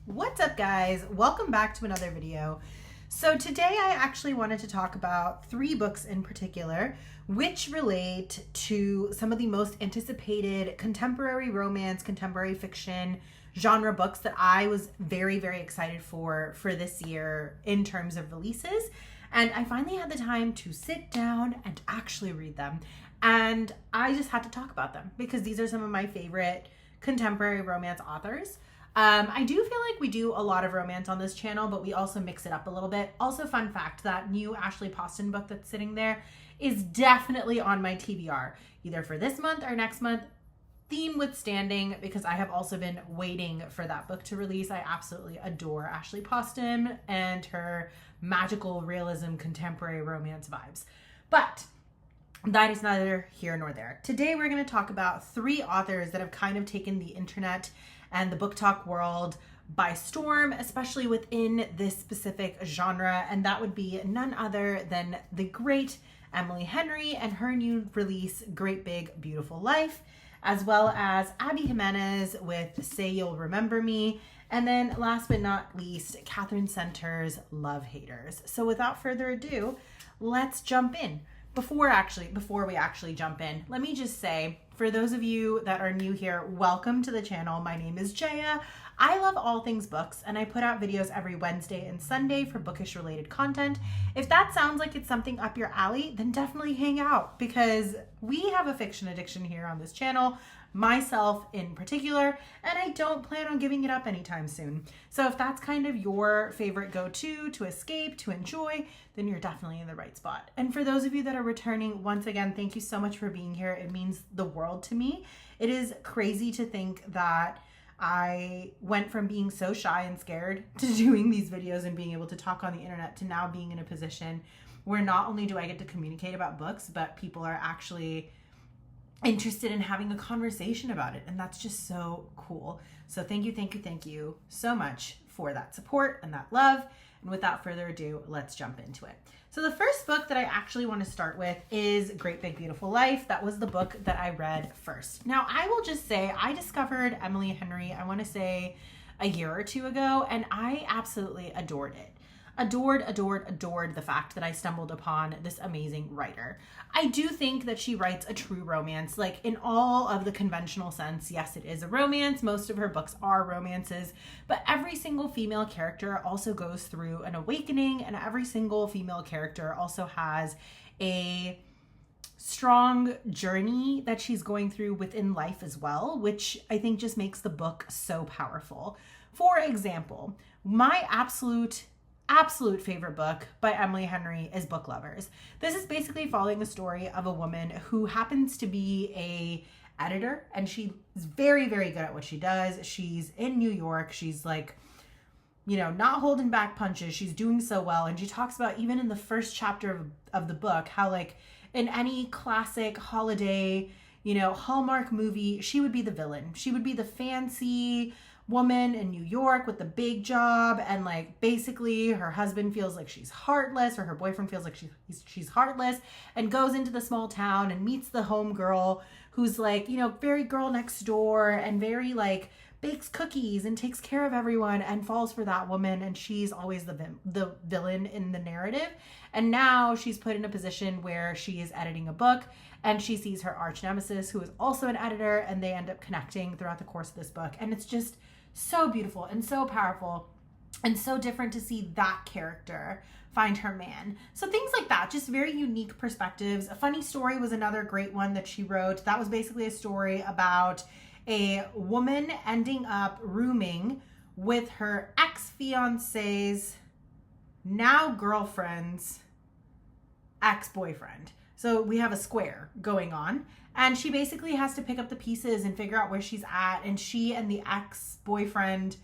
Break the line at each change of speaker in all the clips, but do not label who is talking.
What's up, guys? Welcome back to another video. So today I actually wanted to talk about 3 books in particular which relate to some of the most anticipated contemporary romance, contemporary fiction genre books that I was very excited for this year in terms of releases. And I finally had the time to sit down and actually read them. And I just had to talk about them because these are some of my favorite contemporary romance authors. I do feel like we do a lot of romance on this channel, but we also mix it up a little bit. Also, fun fact, that new Ashley Poston book that's sitting there is definitely on my TBR, either for this month or next month, theme withstanding, because I have also been waiting for that book to release. I absolutely adore Ashley Poston and her magical realism contemporary romance vibes. But that is neither here nor there. Today we're going to talk about 3 authors that have kind of taken the internet and the book talk world by storm, especially within this specific genre, and that would be none other than the great Emily Henry and her new release, Great Big Beautiful Life, as well as Abby Jimenez with Say You'll Remember Me, and then last but not least, Katherine Center's Love Haters. So without further ado, let's jump in. Before we actually jump in, let me just say, for those of you that are new here, welcome to the channel. My name is Jaya. I love all things books, and I put out videos every Wednesday and Sunday for bookish related content. If that sounds like it's something up your alley, then definitely hang out, because we have a fiction addiction here on this channel, myself in particular, and I don't plan on giving it up anytime soon. So if that's kind of your favorite go-to to escape, to enjoy, then you're definitely in the right spot. And for those of you that are returning, once again, thank you so much for being here. It means the world to me. It is crazy to think that I went from being so shy and scared to doing these videos and being able to talk on the internet to now being in a position where not only do I get to communicate about books, but people are actually interested in having a conversation about it. And that's just so cool. So thank you so much for that support and that love. And without further ado, let's jump into it. So the first book that I actually want to start with is Great Big Beautiful Life. That was the book that I read first. Now, I will just say I discovered Emily Henry, I want to say a year or 2 ago, and I absolutely adored it. Adored the fact that I stumbled upon this amazing writer. I do think that she writes a true romance, like in all of the conventional sense. Yes, it is a romance. Most of her books are romances, but every single female character also goes through an awakening, and every single female character also has a strong journey that she's going through within life as well, which I think just makes the book so powerful. For example, my absolute favorite book by Emily Henry is Book Lovers. This is basically following the story of a woman who happens to be a editor, and she is very good at what she does. She's in New York. She's like, you know, not holding back punches. She's doing so well. And she talks about, even in the first chapter of the book, how like in any classic holiday, you know, Hallmark movie, she would be the villain. She would be the fancy woman in New York with the big job, and like basically her husband feels like she's heartless, or her boyfriend feels like she's heartless, and goes into the small town and meets the home girl who's like, you know, very girl next door and very like bakes cookies and takes care of everyone, and falls for that woman, and she's always the villain in the narrative. And now she's put in a position where she is editing a book, and she sees her arch nemesis, who is also an editor, and they end up connecting throughout the course of this book. And it's just so beautiful and so powerful and so different to see that character find her man. So things like that, just very unique perspectives. A Funny Story was another great one that she wrote. That was basically a story about a woman ending up rooming with her ex-fiance's now girlfriend's ex-boyfriend. So we have a square going on, and she basically has to pick up the pieces and figure out where she's at. And she and the ex-boyfriend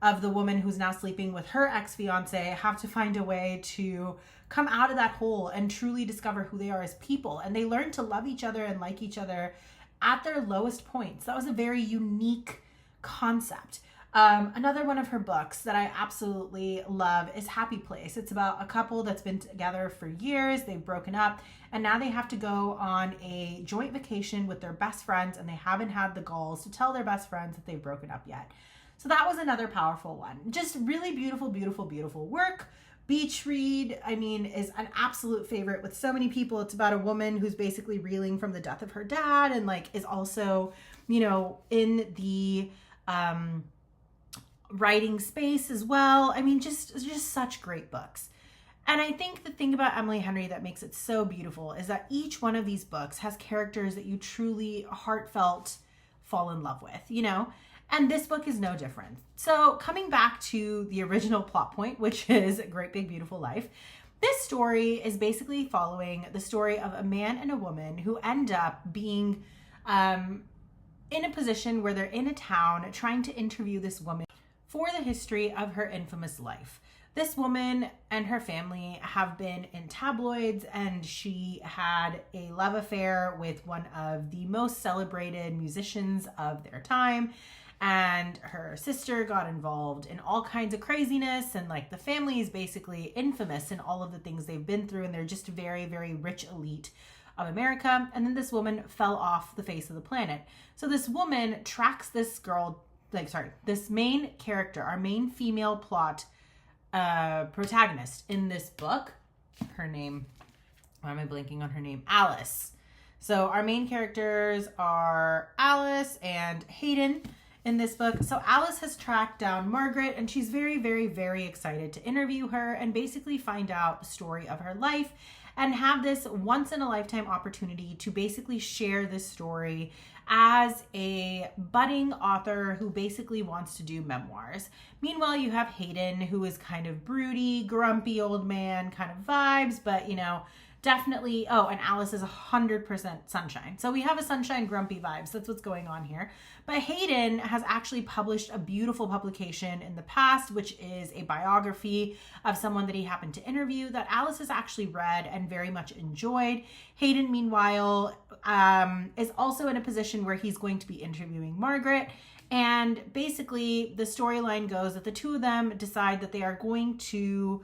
of the woman who's now sleeping with her ex-fiance have to find a way to come out of that hole and truly discover who they are as people. And they learn to love each other and like each other at their lowest points. That was a very unique concept. Another one of her books that I absolutely love is Happy Place. It's about a couple that's been together for years. They've broken up, and now they have to go on a joint vacation with their best friends, and they haven't had the gulls to tell their best friends that they've broken up yet. So that was another powerful one. Just really beautiful, beautiful, beautiful work. Beach read, I mean, is an absolute favorite with so many people. It's about a woman who's basically reeling from the death of her dad and like is also, you know, in the writing space as well. I mean, just such great books. And I think the thing about Emily Henry that makes it so beautiful is that each one of these books has characters that you truly heartfelt fall in love with, you know? And this book is no different. So coming back to the original plot point, which is Great Big Beautiful Life, this story is basically following the story of a man and a woman who end up being in a position where they're in a town trying to interview this woman for the history of her infamous life. This woman and her family have been in tabloids, and she had a love affair with one of the most celebrated musicians of their time. And her sister got involved in all kinds of craziness, and like the family is basically infamous in all of the things they've been through, and they're just a very, very rich elite of America. And then this woman fell off the face of the planet. So this woman tracks this girl, this main character, our main female plot protagonist in this book. Her name, why am I blanking on her name? Alice. So our main characters are Alice and Hayden in this book. So Alice has tracked down Margaret, and she's very, very, very excited to interview her and basically find out the story of her life and have this once in a lifetime opportunity to basically share this story as a budding author who basically wants to do memoirs. Meanwhile, you have Hayden, who is kind of broody, grumpy old man kind of vibes, but you know, definitely, oh, and Alice is 100% sunshine. So we have a sunshine grumpy vibes. That's what's going on here. But Hayden has actually published a beautiful publication in the past, which is a biography of someone that he happened to interview that Alice has actually read and very much enjoyed. Hayden, meanwhile, is also in a position where he's going to be interviewing Margaret. And basically, the storyline goes that the two of them decide that they are going to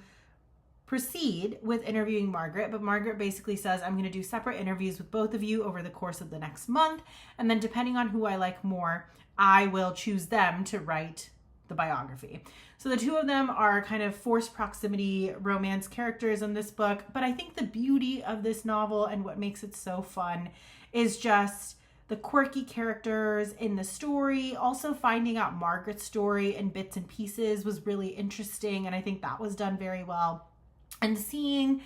proceed with interviewing Margaret, but Margaret basically says, I'm going to do separate interviews with both of you over the course of the next month, and then depending on who I like more, I will choose them to write the biography. So the two of them are kind of forced proximity romance characters in this book, but I think the beauty of this novel and what makes it so fun is just the quirky characters in the story. Also finding out Margaret's story in bits and pieces was really interesting, and I think that was done very well. And seeing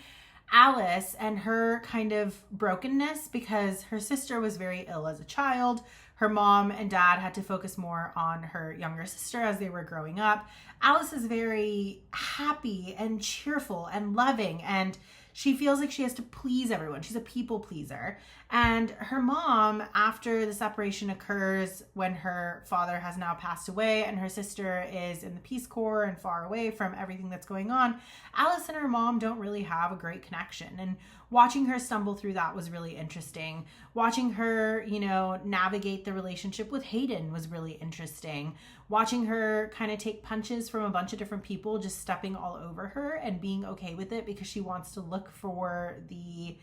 Alice and her kind of brokenness, because her sister was very ill as a child. Her mom and dad had to focus more on her younger sister as they were growing up. Alice is very happy and cheerful and loving, and she feels like she has to please everyone. She's a people pleaser. And her mom, after the separation occurs when her father has now passed away and her sister is in the Peace Corps and far away from everything that's going on, Alice and her mom don't really have a great connection. And watching her stumble through that was really interesting. Watching her, you know, navigate the relationship with Hayden was really interesting. Watching her kind of take punches from a bunch of different people, just stepping all over her and being okay with it because she wants to look for the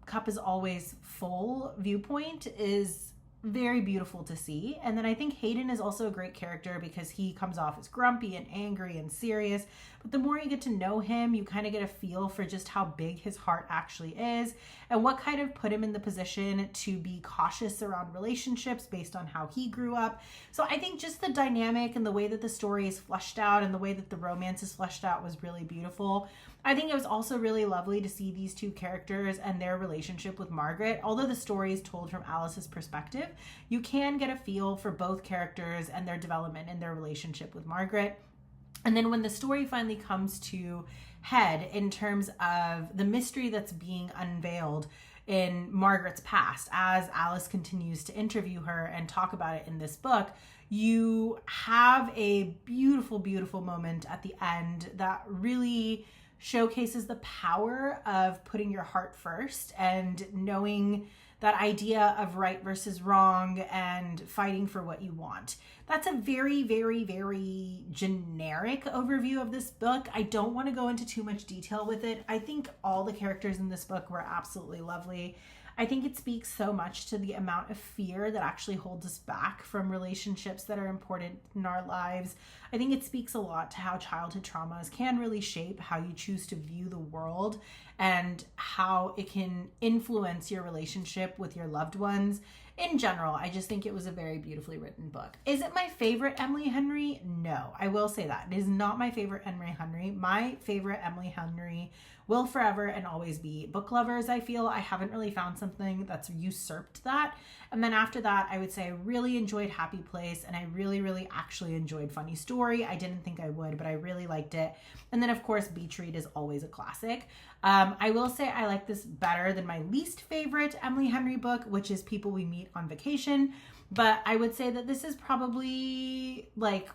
cup is always full viewpoint is very beautiful to see. And then I think Hayden is also a great character because he comes off as grumpy and angry and serious. But the more you get to know him, you kind of get a feel for just how big his heart actually is and what kind of put him in the position to be cautious around relationships based on how he grew up. So I think just the dynamic and the way that the story is fleshed out and the way that the romance is fleshed out was really beautiful. I think it was also really lovely to see these two characters and their relationship with Margaret. Although the story is told from Alice's perspective, you can get a feel for both characters and their development in their relationship with Margaret. And then when the story finally comes to head in terms of the mystery that's being unveiled in Margaret's past, as Alice continues to interview her and talk about it in this book, you have a beautiful, beautiful moment at the end that really showcases the power of putting your heart first and knowing that idea of right versus wrong and fighting for what you want. That's a very, very, very generic overview of this book. I don't want to go into too much detail with it. I think all the characters in this book were absolutely lovely. I think it speaks so much to the amount of fear that actually holds us back from relationships that are important in our lives. I think it speaks a lot to how childhood traumas can really shape how you choose to view the world and how it can influence your relationship with your loved ones. In general, I just think it was a very beautifully written book. Is it my favorite Emily Henry? No, I will say that. It is not my favorite Emily Henry. My favorite Emily Henry will forever and always be Book Lovers. I feel I haven't really found something that's usurped that. And then after that, I would say I really enjoyed Happy Place, and I really actually enjoyed Funny Story. I didn't think I would, but I really liked it. And then of course, Beach Read is always a classic. I will say I like this better than my least favorite Emily Henry book, which is People We Meet on Vacation. But I would say that this is probably like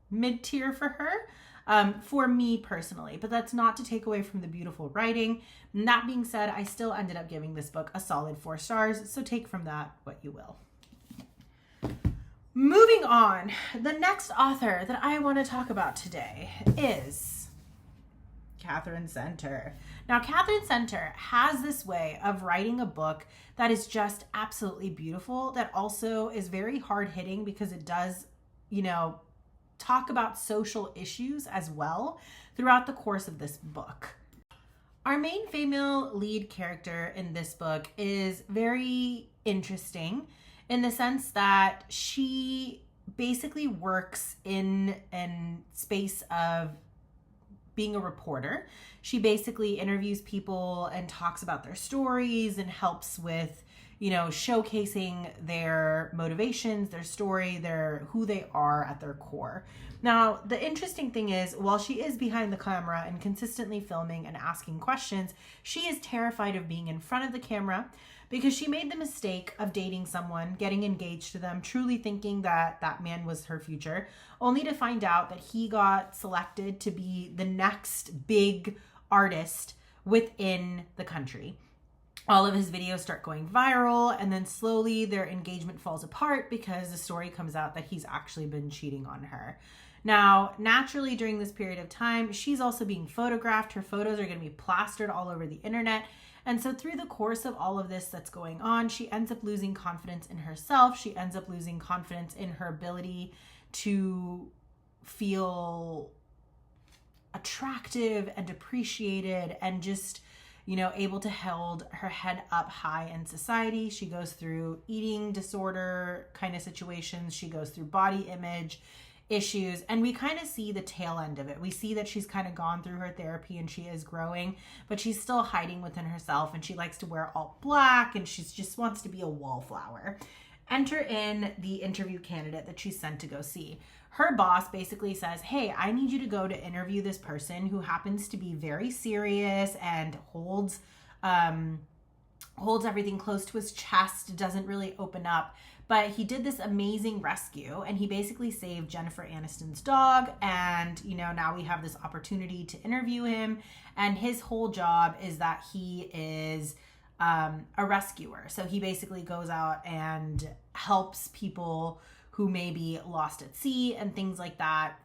mid-tier for her. For me personally, but that's not to take away from the beautiful writing. And that being said, I still ended up giving this book a solid 4 stars, so take from that what you will. Moving on, the next author that I want to talk about today is Katherine Center. Now, Katherine Center has this way of writing a book that is just absolutely beautiful, that also is very hard-hitting because it does, talk about social issues as well throughout the course of this book. Our main female lead character in this book is very interesting in the sense that she basically works in a space of being a reporter. She basically interviews people and talks about their stories and helps with showcasing their motivations, their story, who they are at their core. Now, the interesting thing is, while she is behind the camera and consistently filming and asking questions, she is terrified of being in front of the camera because she made the mistake of dating someone, getting engaged to them, truly thinking that that man was her future, only to find out that he got selected to be the next big artist within the country. All of his videos start going viral, and then slowly their engagement falls apart because the story comes out that he's actually been cheating on her. Now, naturally, during this period of time, she's also being photographed. Her photos are going to be plastered all over the internet. And so through the course of all of this that's going on, she ends up losing confidence in herself. She ends up losing confidence in her ability to feel attractive and appreciated and just able to hold her head up high in society. She goes through eating disorder kind of situations. She goes through body image issues, and we kind of see the tail end of it. We see that she's kind of gone through her therapy and she is growing, but she's still hiding within herself, and she likes to wear all black, and she just wants to be a wallflower. Enter in the interview candidate that she's sent to go see. Her boss basically says, hey, I need you to go to interview this person who happens to be very serious and holds everything close to his chest, doesn't really open up. But he did this amazing rescue, and he basically saved Jennifer Aniston's dog. And, now we have this opportunity to interview him. And his whole job is that he is a rescuer. So he basically goes out and helps people who may be lost at sea and things like that.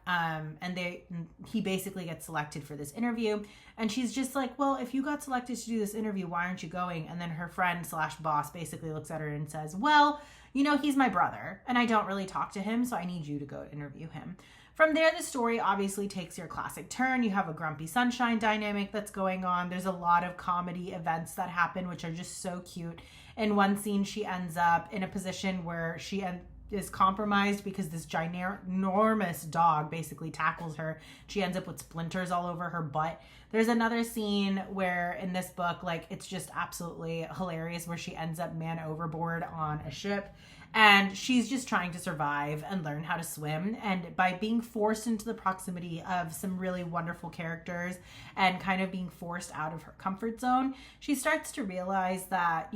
He basically gets selected for this interview. And she's just like, well, if you got selected to do this interview, why aren't you going? And then her friend / boss basically looks at her and says, well, he's my brother and I don't really talk to him, so I need you to go interview him. From there, the story obviously takes your classic turn. You have a Grumpy Sunshine dynamic that's going on. There's a lot of comedy events that happen, which are just so cute. In one scene, she ends up in a position where she is compromised because this ginormous dog basically tackles her. She ends up with splinters all over her butt. There's another scene where in this book, it's just absolutely hilarious, where she ends up man overboard on a ship, and she's just trying to survive and learn how to swim. And by being forced into the proximity of some really wonderful characters and kind of being forced out of her comfort zone, she starts to realize that,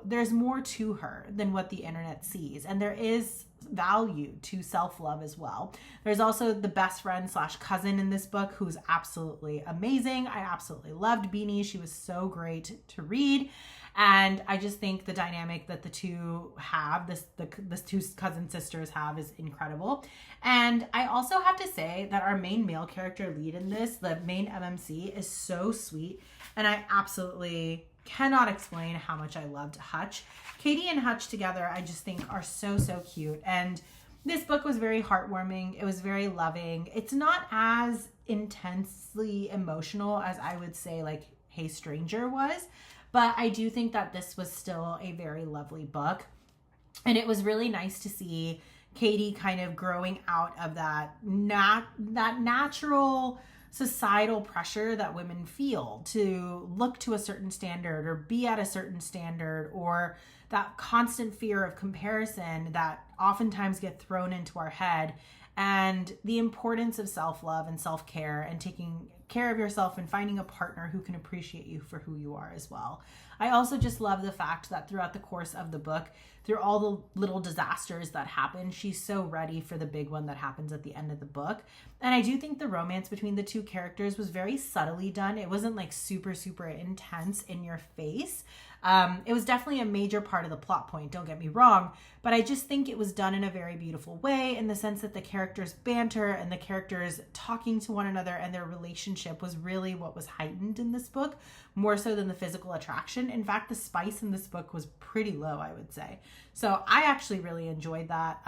there's more to her than what the internet sees. And there is value to self-love as well. There's also the best friend / cousin in this book who's absolutely amazing. I absolutely loved Beanie. She was so great to read. And I just think the dynamic that the two have, the two cousin sisters have, is incredible. And I also have to say that our main male character lead in this, the main MMC, is so sweet. And I absolutely cannot explain how much I loved Hutch. Katie and Hutch together, I just think are so, so cute. And this book was very heartwarming. It was very loving. It's not as intensely emotional as I would say like Hey Stranger was, but I do think that this was still a very lovely book. And it was really nice to see Katie kind of growing out of that natural societal pressure that women feel to look to a certain standard or be at a certain standard, or that constant fear of comparison that oftentimes get thrown into our head, and the importance of self-love and self-care and taking care of yourself and finding a partner who can appreciate you for who you are as well. I also just love the fact that throughout the course of the book, through all the little disasters that happen, she's so ready for the big one that happens at the end of the book. And I do think the romance between the two characters was very subtly done. It wasn't like super, super intense in your face. It was definitely a major part of the plot point, don't get me wrong, but I just think it was done in a very beautiful way, in the sense that the characters banter and the characters talking to one another and their relationship was really what was heightened in this book, more so than the physical attraction. In fact, the spice in this book was pretty low, I would say. So I actually really enjoyed that.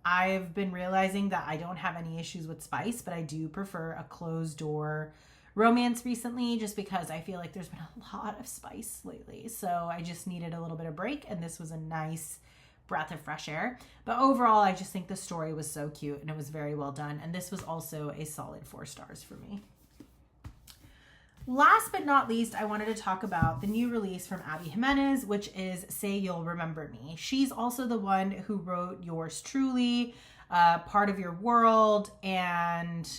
I've been realizing that I don't have any issues with spice, but I do prefer a closed door romance recently, just because I feel like there's been a lot of spice lately. So I just needed a little bit of break, and this was a nice breath of fresh air. But overall, I just think the story was so cute and it was very well done. And this was also a solid 4 stars for me. Last but not least, I wanted to talk about the new release from Abby Jimenez, which is Say You'll Remember Me. She's also the one who wrote Yours Truly, Part of Your World, and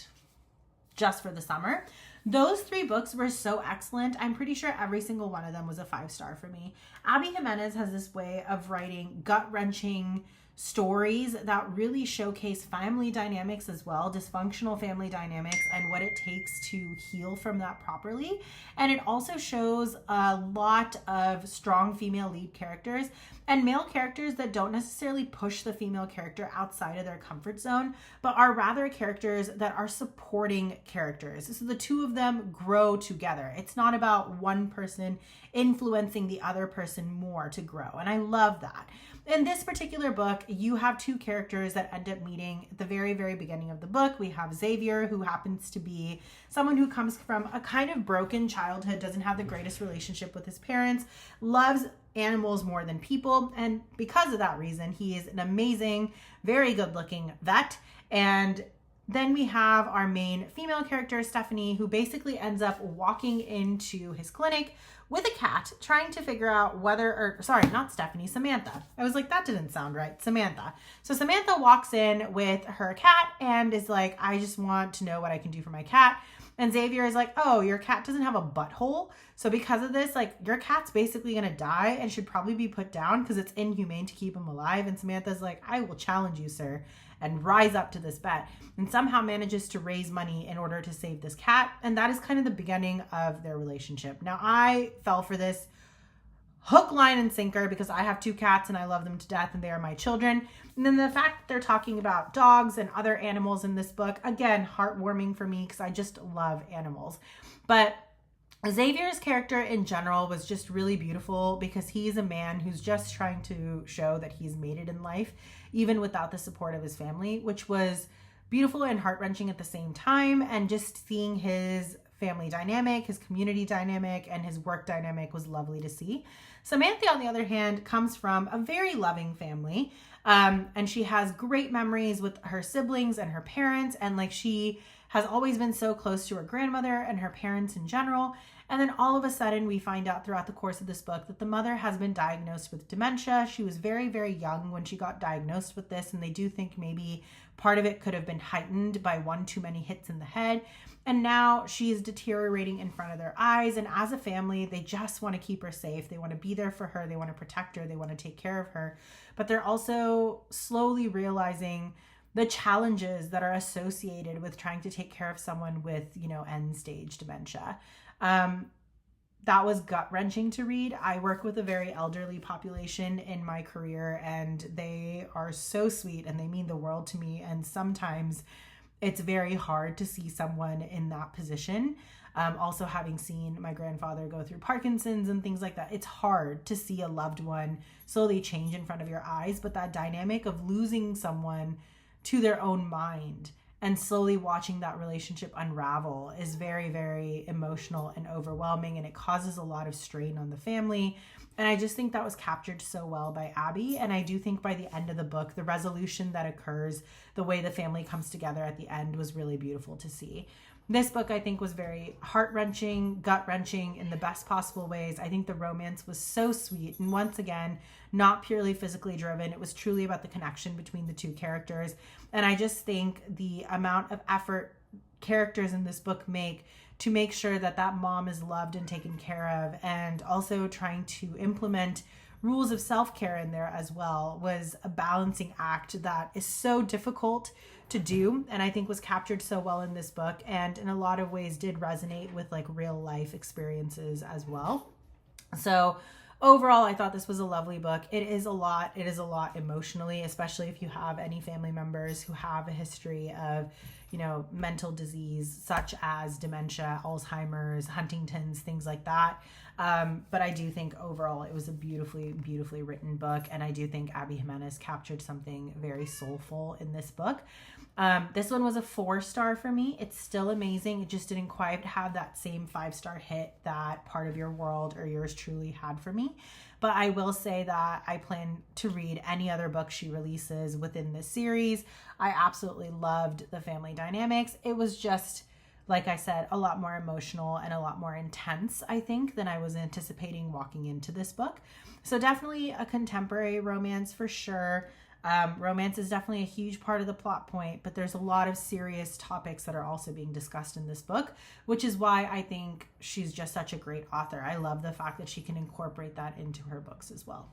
Just for the Summer. Those 3 books were so excellent. I'm pretty sure every single one of them was a 5-star for me. Abby Jimenez has this way of writing gut-wrenching stories that really showcase family dynamics as well, dysfunctional family dynamics, and what it takes to heal from that properly. And it also shows a lot of strong female lead characters and male characters that don't necessarily push the female character outside of their comfort zone, but are rather characters that are supporting characters. So the two of them grow together. It's not about one person influencing the other person more to grow. And I love that. In this particular book, you have 2 characters that end up meeting at the very, very beginning of the book. We have Xavier, who happens to be someone who comes from a kind of broken childhood, doesn't have the greatest relationship with his parents, loves animals more than people. And because of that reason, he is an amazing, very good looking vet. And then we have our main female character, Stephanie, who basically ends up walking into his clinic with a cat, trying to figure out Samantha. I was like, that didn't sound right. Samantha. So Samantha walks in with her cat and is like, I just want to know what I can do for my cat. And Xavier is like, oh, your cat doesn't have a butthole. So because of this, like, your cat's basically going to die and should probably be put down because it's inhumane to keep him alive. And Samantha's like, I will challenge you, sir, and rise up to this bet, and somehow manages to raise money in order to save this cat. And that is kind of the beginning of their relationship. Now, I fell for this hook, line, and sinker because I have 2 cats and I love them to death and they are my children. And then the fact that they're talking about dogs and other animals in this book, again, heartwarming for me because I just love animals. But Xavier's character in general was just really beautiful because he's a man who's just trying to show that he's made it in life, even without the support of his family, which was beautiful and heart-wrenching at the same time. And just seeing his family dynamic, his community dynamic, and his work dynamic was lovely to see. Samantha, on the other hand, comes from a very loving family. And she has great memories with her siblings and her parents. And like, she has always been so close to her grandmother and her parents in general. And then all of a sudden we find out throughout the course of this book that the mother has been diagnosed with dementia. She was very, very young when she got diagnosed with this. And they do think maybe part of it could have been heightened by one too many hits in the head. And now she is deteriorating in front of their eyes. And as a family, they just want to keep her safe. They want to be there for her. They want to protect her. They want to take care of her. But they're also slowly realizing the challenges that are associated with trying to take care of someone with, end stage dementia. That was gut-wrenching to read. I work with a very elderly population in my career, and they are so sweet and they mean the world to me. And sometimes it's very hard to see someone in that position. Also, having seen my grandfather go through Parkinson's and things like that, it's hard to see a loved one slowly change in front of your eyes. But that dynamic of losing someone to their own mind and slowly watching that relationship unravel is very, very emotional and overwhelming, and it causes a lot of strain on the family. And I just think that was captured so well by Abby. And I do think by the end of the book, the resolution that occurs, the way the family comes together at the end, was really beautiful to see. This book, I think, was very heart-wrenching, gut-wrenching in the best possible ways. I think the romance was so sweet. And once again, not purely physically driven. It was truly about the connection between the two characters. And I just think the amount of effort characters in this book make to make sure that that mom is loved and taken care of, and also trying to implement rules of self-care in there as well, was a balancing act that is so difficult to do, and I think was captured so well in this book, and in a lot of ways did resonate with like real life experiences as well. So overall, I thought this was a lovely book. It is a lot emotionally, especially if you have any family members who have a history of, you know, mental disease such as dementia, Alzheimer's, Huntington's, things like that. But I do think overall it was a beautifully, beautifully written book. And I do think Abby Jimenez captured something very soulful in this book. This one was a 4-star for me. It's still amazing. It just didn't quite have that same 5-star hit that Part of Your World or Yours Truly had for me. But I will say that I plan to read any other book she releases within this series. I absolutely loved the family dynamics. It was just, like I said, a lot more emotional and a lot more intense, I think, than I was anticipating walking into this book. So definitely a contemporary romance for sure. Romance is definitely a huge part of the plot point, but there's a lot of serious topics that are also being discussed in this book, which is why I think she's just such a great author. I love the fact that she can incorporate that into her books as well.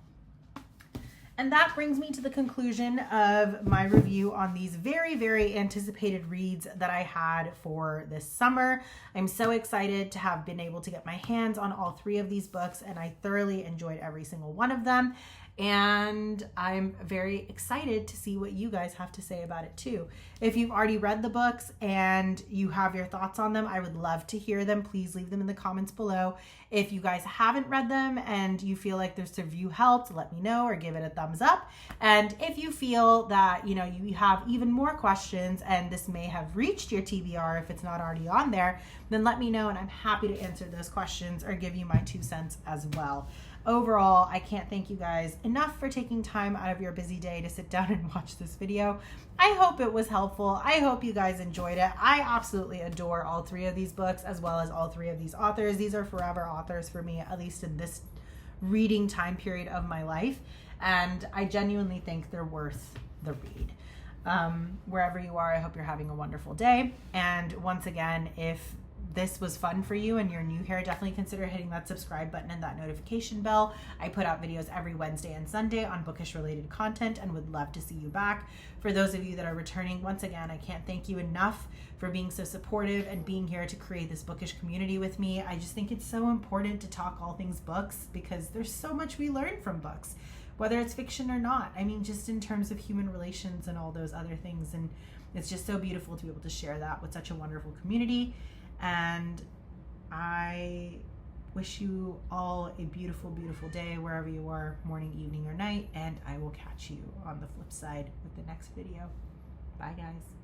And that brings me to the conclusion of my review on these very, very anticipated reads that I had for this summer. I'm so excited to have been able to get my hands on all 3 of these books, and I thoroughly enjoyed every single one of them. And I'm very excited to see what you guys have to say about it too. If you've already read the books and you have your thoughts on them, I would love to hear them. Please leave them in the comments below. If you guys haven't read them and you feel like this review helped, let me know or give it a thumbs up. And if you feel that, you know, you have even more questions and this may have reached your TBR if it's not already on there, then let me know and I'm happy to answer those questions or give you my 2 cents as well. Overall, I can't thank you guys enough for taking time out of your busy day to sit down and watch this video. I hope it was helpful. I hope you guys enjoyed it. I absolutely adore all 3 of these books as well as all 3 of these authors. These are forever authors for me, at least in this reading time period of my life. And I genuinely think they're worth the read. Wherever you are, I hope you're having a wonderful day. And once again, if this was fun for you and you're new here, definitely consider hitting that subscribe button and that notification bell. I put out videos every Wednesday and Sunday on bookish related content and would love to see you back. For those of you that are returning, once again, I can't thank you enough for being so supportive and being here to create this bookish community with me. I just think it's so important to talk all things books because there's so much we learn from books, whether it's fiction or not. I mean, just in terms of human relations and all those other things. And it's just so beautiful to be able to share that with such a wonderful community. And I wish you all a beautiful, beautiful day wherever you are, morning, evening, or night, and I will catch you on the flip side with the next video. Bye, guys.